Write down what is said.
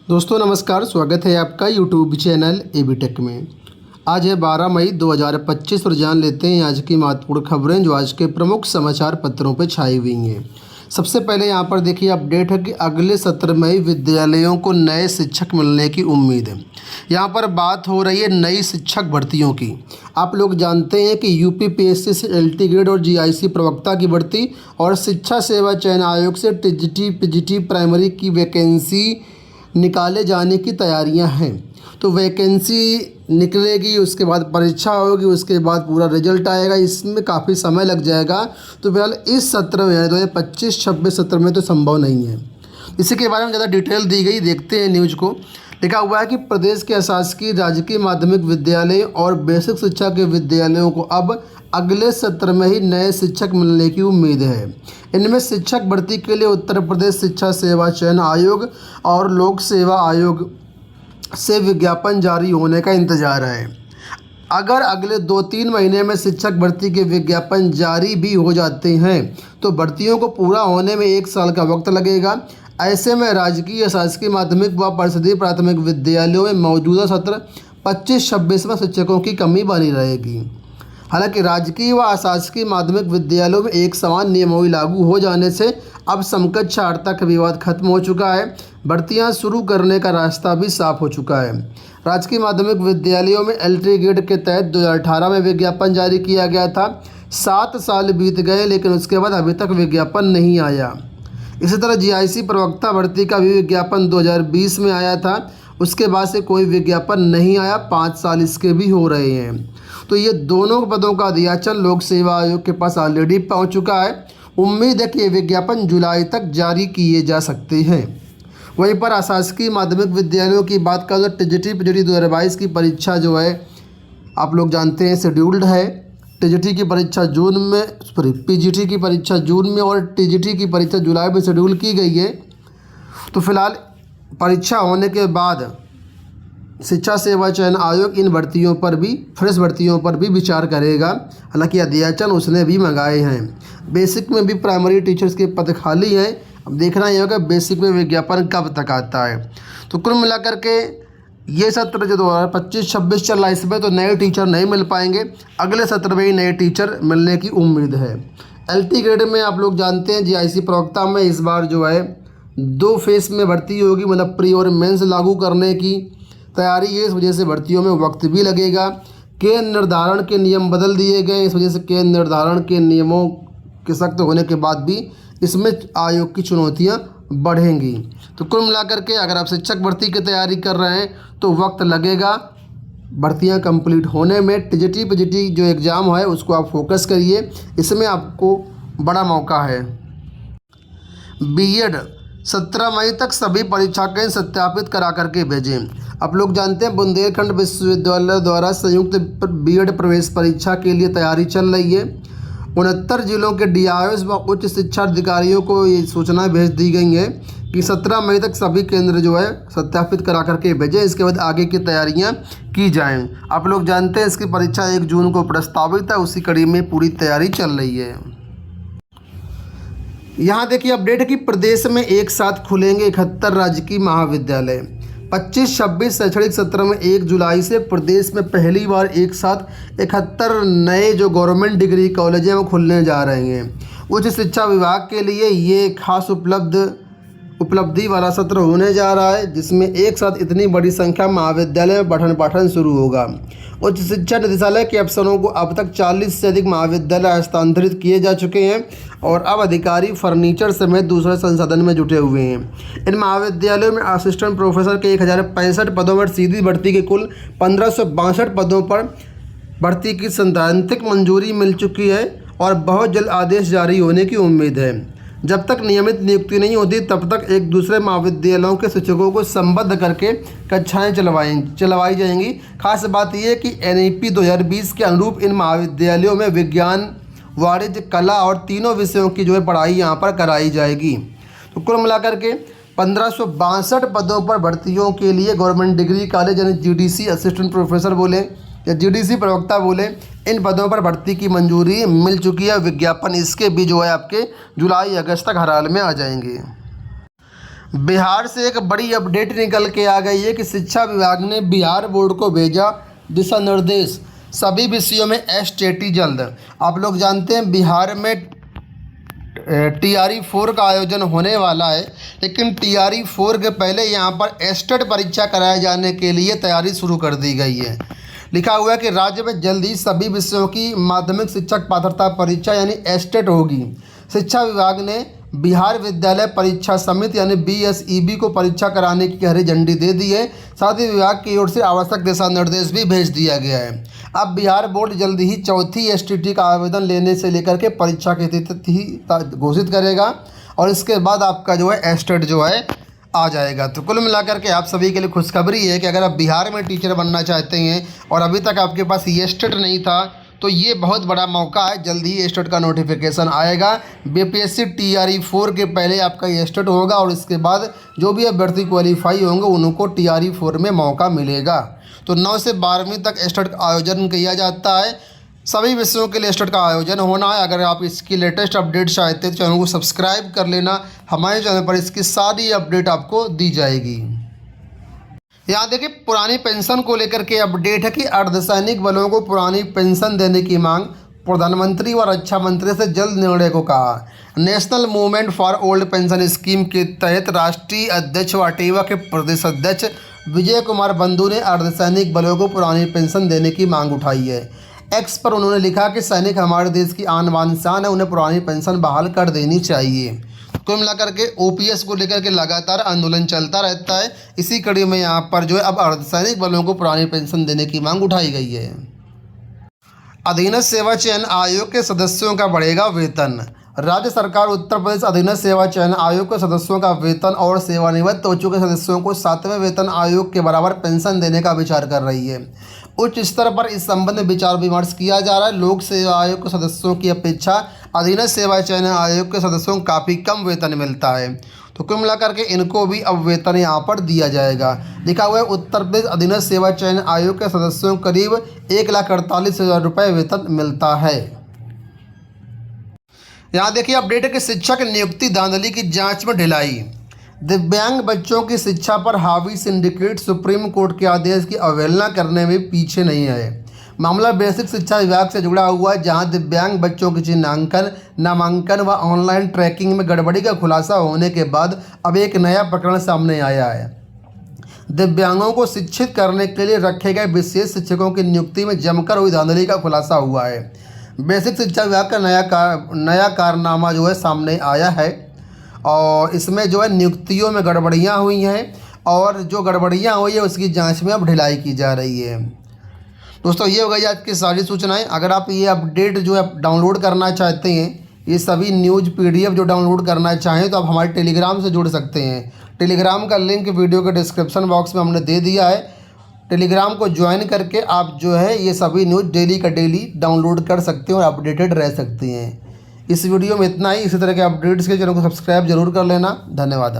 दोस्तों नमस्कार, स्वागत है आपका यूट्यूब चैनल एबी टेक में। आज है 12 मई 2025 और जान लेते हैं आज की महत्वपूर्ण खबरें जो आज के प्रमुख समाचार पत्रों पर छाई हुई हैं। सबसे पहले यहां पर देखिए अपडेट है कि अगले सत्र में ही विद्यालयों को नए शिक्षक मिलने की उम्मीद है। यहां पर बात हो रही है नई शिक्षक भर्तियों की। आप लोग जानते हैं कि यूपीपीएससी से एलटी ग्रेड और जीआईसी प्रवक्ता की भर्ती और शिक्षा सेवा चयन आयोग से टीजीटी पीजीटी प्राइमरी की वैकेंसी निकाले जाने की तैयारियां हैं। तो वैकेंसी निकलेगी, उसके बाद परीक्षा होगी, उसके बाद पूरा रिजल्ट आएगा, इसमें काफ़ी समय लग जाएगा। तो फिलहाल इस सत्र में 2025-26 सत्र में तो संभव नहीं है। इसी के बारे में ज़्यादा डिटेल दी गई, देखते हैं न्यूज़ को। लिखा हुआ है कि प्रदेश के अशासकीय राजकीय माध्यमिक विद्यालय और बेसिक शिक्षा के विद्यालयों को अब अगले सत्र में ही नए शिक्षक मिलने की उम्मीद है। इनमें शिक्षक भर्ती के लिए उत्तर प्रदेश शिक्षा सेवा चयन आयोग और लोक सेवा आयोग से विज्ञापन जारी होने का इंतजार है। अगर अगले 2-3 महीने में शिक्षक भर्ती के विज्ञापन जारी भी हो जाते हैं तो भर्तियों को पूरा होने में 1 साल का वक्त लगेगा। ऐसे में राजकीय शासकीय माध्यमिक व परिषदीय प्राथमिक विद्यालयों में मौजूदा सत्र 25-26 में शिक्षकों की कमी बनी रहेगी। हालांकि राजकीय व अशासकीय माध्यमिक विद्यालयों में एक समान नियमावली लागू हो जाने से अब समकक्षार्हता का विवाद खत्म हो चुका है। भर्तियां शुरू करने का रास्ता भी साफ हो चुका है। राजकीय माध्यमिक विद्यालयों में एलटी ग्रेड के तहत 2018 में विज्ञापन जारी किया गया था। 7 साल बीत गए लेकिन उसके बाद अभी तक विज्ञापन नहीं आया। इसी तरह जीआईसी प्रवक्ता भर्ती का भी विज्ञापन 2020 में आया था, उसके बाद से कोई विज्ञापन नहीं आया। 5 साल इसके भी हो रहे हैं। तो ये दोनों पदों का अध्याचन लोक सेवा आयोग के पास ऑलरेडी पहुंच चुका है। उम्मीद है कि ये विज्ञापन जुलाई तक जारी किए जा सकते हैं। वहीं पर अशासकीय माध्यमिक विद्यालयों की बात करें तो टीजीटी पीजीटी 2022 की परीक्षा जो है आप लोग जानते हैं शेड्यूल्ड है। टीजीटी की परीक्षा जून में, पीजीटी की परीक्षा जून में और टीजीटी की परीक्षा जुलाई में शेड्यूल की गई है। तो फिलहाल परीक्षा होने के बाद शिक्षा सेवा चयन आयोग इन भर्तियों पर भी, फ्रेश भर्तियों पर भी विचार करेगा। हालांकि अध्याचन उसने भी मंगाए हैं। बेसिक में भी प्राइमरी टीचर्स के पद खाली हैं। अब देखना यह होगा बेसिक में विज्ञापन कब तक आता है। तो कुल मिलाकर के ये सत्र जो 2025-26 चल रहा है इसमें तो नए टीचर नहीं मिल पाएंगे। अगले सत्र में ही नए टीचर मिलने की उम्मीद है। एलटी ग्रेड में आप लोग जानते हैं जीआईसी प्रवक्ता में इस बार जो है 2 फेस में भर्ती होगी, मतलब प्री और मेंस लागू करने की तैयारी है। इस वजह से भर्तियों में वक्त भी लगेगा। के निर्धारण के नियम बदल दिए गए, इस वजह से के निर्धारण के नियमों के सख्त होने के बाद भी इसमें आयोग की चुनौतियां बढ़ेंगी। तो कुल मिलाकर के अगर आप शिक्षक भर्ती की तैयारी कर रहे हैं तो वक्त लगेगा भर्तियां कंप्लीट होने में। टीजीटी पीजीटी जो एग्ज़ाम है उसको आप फोकस करिए, इसमें आपको बड़ा मौका है। बीएड 17 मई तक सभी परीक्षा केंद्र सत्यापित करा करके भेजें। आप लोग जानते हैं बुंदेलखंड विश्वविद्यालय द्वारा संयुक्त बीएड प्रवेश परीक्षा के लिए तैयारी चल रही है। 69 जिलों के डीआईओ व उच्च शिक्षा अधिकारियों को ये सूचना भेज दी गई है कि 17 मई तक सभी केंद्र जो है सत्यापित करा करके भेजें। इसके बाद आगे की तैयारियां की जाएं। आप लोग जानते हैं इसकी परीक्षा 1 जून को प्रस्तावित है, उसी कड़ी में पूरी तैयारी चल रही है। यहाँ देखिए अपडेट है कि प्रदेश में एक साथ खुलेंगे 71 राजकीय महाविद्यालय। 25-26 शैक्षणिक सत्र में 1 जुलाई से प्रदेश में पहली बार एक साथ 71 नए जो गवर्नमेंट डिग्री कॉलेज हैं वो खुलने जा रहे हैं। उच्च शिक्षा विभाग के लिए ये खास उपलब्धि वाला सत्र होने जा रहा है, जिसमें एक साथ इतनी बड़ी संख्या महाविद्यालय में पठन पाठन शुरू होगा। उच्च शिक्षा निदेशालय के अफसरों को अब तक 40 से अधिक महाविद्यालय हस्तांतरित किए जा चुके हैं और अब अधिकारी फर्नीचर समेत दूसरे संसाधन में जुटे हुए हैं। इन महाविद्यालयों में असिस्टेंट प्रोफेसर के 1065 पदों पर सीधी भर्ती के कुल 1562 पदों पर भर्ती की सैद्धांतिक मंजूरी मिल चुकी है और बहुत जल्द आदेश जारी होने की उम्मीद है। जब तक नियमित नियुक्ति नहीं होती तब तक एक दूसरे महाविद्यालयों के शिक्षकों को संबद्ध करके कक्षाएं चलवाई जाएंगी। खास बात यह है कि एनईपी 2020 के अनुरूप इन महाविद्यालयों में विज्ञान, वाणिज्य, कला और तीनों विषयों की जो है पढ़ाई यहाँ पर कराई जाएगी। तो कुल मिलाकर के 1562 पदों पर भर्तियों के लिए गवर्नमेंट डिग्री कॉलेज यानी जीडीसी असिस्टेंट प्रोफेसर बोले या जीडीसी प्रवक्ता बोले, इन पदों पर भर्ती की मंजूरी मिल चुकी है। विज्ञापन इसके भी जो है आपके जुलाई अगस्त तक हर हाल में आ जाएंगे। बिहार से एक बड़ी अपडेट निकल के आ गई है कि शिक्षा विभाग ने बिहार बोर्ड को भेजा दिशा निर्देश, सभी विषयों में एसटीटी जल्द। आप लोग जानते हैं बिहार में TRE 4 का आयोजन होने वाला है, लेकिन TRE 4 के पहले यहाँ पर एस्टेट परीक्षा कराए जाने के लिए तैयारी शुरू कर दी गई है। लिखा हुआ है कि राज्य में जल्द ही सभी विषयों की माध्यमिक शिक्षक पात्रता परीक्षा यानी एस्टेट होगी। शिक्षा विभाग ने बिहार विद्यालय परीक्षा समिति यानी BSEB को परीक्षा कराने की हरी झंडी दे दी है। साथ ही विभाग की ओर से आवश्यक दिशा निर्देश भी भेज दिया गया है। अब बिहार बोर्ड जल्द ही चौथी STT का आवेदन लेने से लेकर के परीक्षा की तिथि घोषित करेगा और इसके बाद आपका जो है एस्टेट जो है आ जाएगा। तो कुल मिलाकर के आप सभी के लिए खुशखबरी है कि अगर आप बिहार में टीचर बनना चाहते हैं और अभी तक आपके पास ये एस्टेट नहीं था तो ये बहुत बड़ा मौका है। जल्दी ही एस्टेट का नोटिफिकेशन आएगा। BPSC TRE 4 के पहले आपका ये एस्टेट होगा और इसके बाद जो भी अभ्यर्थी क्वालिफाई होंगे उनको TRE 4 में मौका मिलेगा। तो 9 से 12वीं तक एस्टेट का आयोजन किया जाता है। सभी विषयों के लिए एस्टेट का आयोजन होना है। अगर आप इसकी लेटेस्ट अपडेट चाहते हैं तो चैनल को सब्सक्राइब कर लेना। हमारे चैनल पर इसकी सारी अपडेट आपको दी जाएगी। यहाँ देखिए पुरानी पेंशन को लेकर के अपडेट है कि अर्धसैनिक बलों को पुरानी पेंशन देने की मांग, प्रधानमंत्री व रक्षा मंत्री से जल्द निर्णय को कहा। National movement for old pension scheme के तहत राष्ट्रीय अध्यक्ष व अटेवा के प्रदेश अध्यक्ष विजय कुमार बंधु ने अर्धसैनिक बलों को पुरानी पेंशन देने की मांग उठाई है। एक्स पर उन्होंने लिखा कि सैनिक हमारे देश की आन बान शान है, उन्हें पुरानी पेंशन बहाल कर देनी चाहिए। कुल मिलाकर के OPS को लेकर के लगातार आंदोलन चलता रहता है। इसी कड़ी में यहाँ पर जो है अब अर्धसैनिक बलों को पुरानी पेंशन देने की मांग उठाई गई है। अधीनस्थ सेवा चयन आयोग के सदस्यों का बढ़ेगा वेतन। राज्य सरकार उत्तर प्रदेश अधीनस्थ सेवा चयन आयोग के सदस्यों का वेतन और सेवानिवृत्त हो चुके सदस्यों को 7वें वेतन आयोग के बराबर पेंशन देने का विचार कर रही है। उच्च स्तर पर इस संबंध में विचार विमर्श किया जा रहा है। लोक सेवा आयोग के सदस्यों की अपेक्षा अधीनस्थ सेवा चयन आयोग के सदस्यों को काफ़ी कम वेतन मिलता है। तो कुल मिलाकर के इनको भी अब वेतन यहाँ पर दिया जाएगा। लिखा हुआ है उत्तर प्रदेश अधीनस्थ सेवा चयन आयोग के सदस्यों को करीब 1,48,000 रुपये वेतन मिलता है। यहाँ देखिए अपडेट है कि शिक्षक नियुक्ति धांधली की जांच में ढिलाई। दिव्यांग बच्चों की शिक्षा पर हावी सिंडिकेट सुप्रीम कोर्ट के आदेश की अवहेलना करने में पीछे नहीं है। मामला बेसिक शिक्षा विभाग से जुड़ा हुआ है, जहां दिव्यांग बच्चों के चिन्हांकन, नामांकन व ऑनलाइन ट्रैकिंग में गड़बड़ी का खुलासा होने के बाद अब एक नया प्रकरण सामने आया है। दिव्यांगों को शिक्षित करने के लिए रखे गए विशेष शिक्षकों की नियुक्ति में जमकर हुई धांधली का खुलासा हुआ है। बेसिक शिक्षा विभाग का नया कारनामा जो है सामने आया है और इसमें जो है नियुक्तियों में गड़बड़ियाँ हुई हैं और जो गड़बड़ियाँ हुई है उसकी जांच में अब ढिलाई की जा रही है। दोस्तों ये हो गई आज की सारी सूचनाएं। अगर आप ये अपडेट जो है डाउनलोड करना चाहते हैं, ये सभी न्यूज़ PDF जो डाउनलोड करना चाहें तो आप हमारे टेलीग्राम से जुड़ सकते हैं। टेलीग्राम का लिंक वीडियो के डिस्क्रिप्शन बॉक्स में हमने दे दिया है। टेलीग्राम को ज्वाइन करके आप जो है ये सभी न्यूज़ डेली का डेली डाउनलोड कर सकते हैं और अपडेटेड रह सकते हैं। इस वीडियो में इतना ही। इसी तरह के अपडेट्स के चैनल को सब्सक्राइब जरूर कर लेना। धन्यवाद।